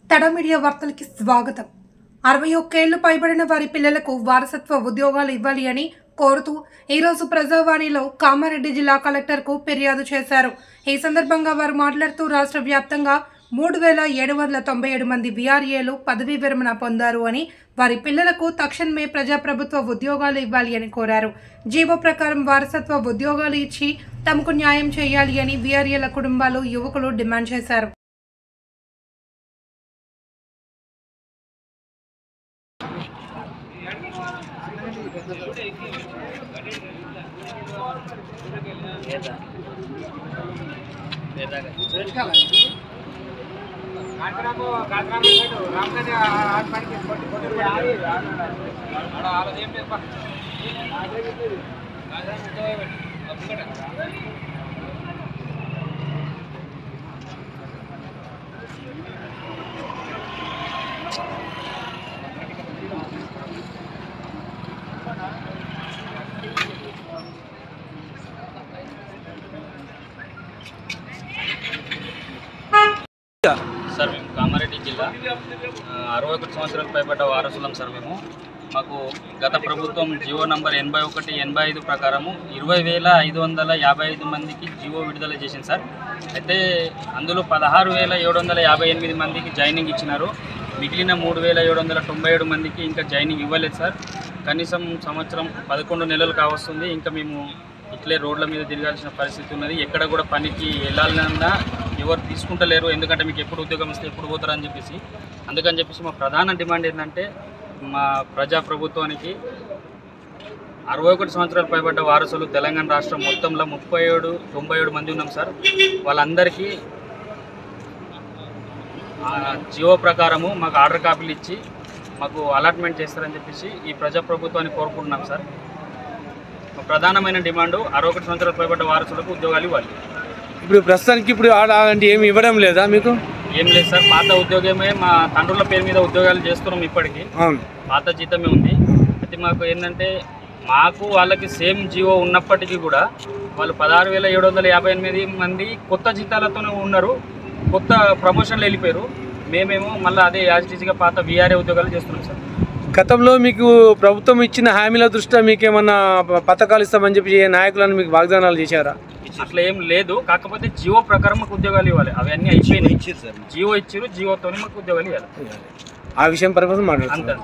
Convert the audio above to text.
తడ media వార్తలకి స్వాగతం. 61 ఏళ్లు పైబడిన వారి పిల్లలకు వారసత్వ ఉద్యోగాలు ఇవ్వాలి అని కోరుతూ ఈరోజు ప్రజావాణిలో కామారెడ్డి జిల్లా కలెక్టర్కు ఫిర్యాదు చేశారు. ఈ సందర్భంగా వారు మాట్లాడుతూ రాష్ట్ర వ్యాప్తంగా 3797 మంది వీఆర్ఏలు పదవీ విరమణ పొందారు అని, వారి పిల్లలకు తక్షణమే ప్రజాప్రభుత్వ ఉద్యోగాలు ఇవ్వాలి అని కోరారు. జీవో ప్రకారం వారసత్వ ఉద్యోగాలు ఇచ్చి తమకు న్యాయం చేయాలి అని వీఆర్ఏల కుటుంబాలు, యువకులు డిమాండ్ చేశారు. సార్ మేము కామారెడ్డి జిల్లా 61 సంవత్సరాలు పైబడ్డ వారసులం సార్. మాకు గత ప్రభుత్వం జీవో నంబర్ 81-85 ప్రకారము 20,555 మందికి జీవో విడుదల చేసింది సార్. అయితే అందులో 16,758 మందికి జాయినింగ్ ఇచ్చినారు. మిగిలిన 3,797 మందికి ఇంకా జాయినింగ్ ఇవ్వలేదు సార్. కనీసం సంవత్సరం 11 నెలలు కావస్తుంది. ఇంకా మేము ఇట్లే రోడ్ల మీద తిరగాల్సిన పరిస్థితి ఉన్నది. ఎక్కడ కూడా పనికి వెళ్ళాలన్నా ఎవరు తీసుకుంటలేరు. ఎందుకంటే మీకు ఎప్పుడు ఉద్యోగం ఇస్తే ఎప్పుడు పోతారని చెప్పేసి. అందుకని చెప్పేసి మా ప్రధాన డిమాండ్ ఏంటంటే, మా ప్రజాప్రభుత్వానికి 61 సంవత్సరాలు పైబడ్డ వారసులు తెలంగాణ రాష్ట్రం మొత్తంలో 97 మంది ఉన్నాం సార్. వాళ్ళందరికీ జియో ప్రకారము మాకు ఆర్డర్ కాపీలు ఇచ్చి మాకు అలాట్మెంట్ చేస్తారని చెప్పేసి ఈ ప్రజాప్రభుత్వాన్ని కోరుకుంటున్నాం సార్. ప్రధానమైన డిమాండు 61 సంవత్సరాలు పైబడ్డ వారసులకు ఉద్యోగాలు ఇవ్వాలి. ఇప్పుడు ప్రస్తుతానికి అలాంటి ఏమి ఇవ్వడం లేదా మీకు? ఏం లేదు సార్, పాత ఉద్యోగమే, మా తండ్రుల పేరు మీద ఉద్యోగాలు చేస్తున్నాం. ఇప్పటికీ పాత జీతమే ఉంది. అయితే మాకు ఏంటంటే, మాకు వాళ్ళకి సేమ్ జీవో ఉన్నప్పటికీ కూడా వాళ్ళు 16,758 మంది కొత్త జీతాలతోనే ఉన్నారు. కొత్త ప్రమోషన్లు వెళ్ళిపోయారు. మేమేమో మళ్ళీ అదే యాజిటీగా పాత వీఆర్ఏ ఉద్యోగాలు చేస్తున్నాం సార్. గతంలో మీకు ప్రభుత్వం ఇచ్చిన హామీల దృష్ట్యా మీకేమన్నా పథకాలు ఇస్తామని చెప్పి నాయకులను మీకు వాగ్దానాలు చేశారా? అట్లా ఏం లేదు. కాకపోతే జియో ప్రకారం మాకు ఉద్యోగాలు ఇవ్వాలి. అవన్నీ అయిపోయినాయి. జియో ఇచ్చారు, జియోతోనే మాకు ఉద్యోగాలు ఇవ్వాలి. ఆ విషయం పర్పస్ మాట్లాడుతున్నాం. అంతే.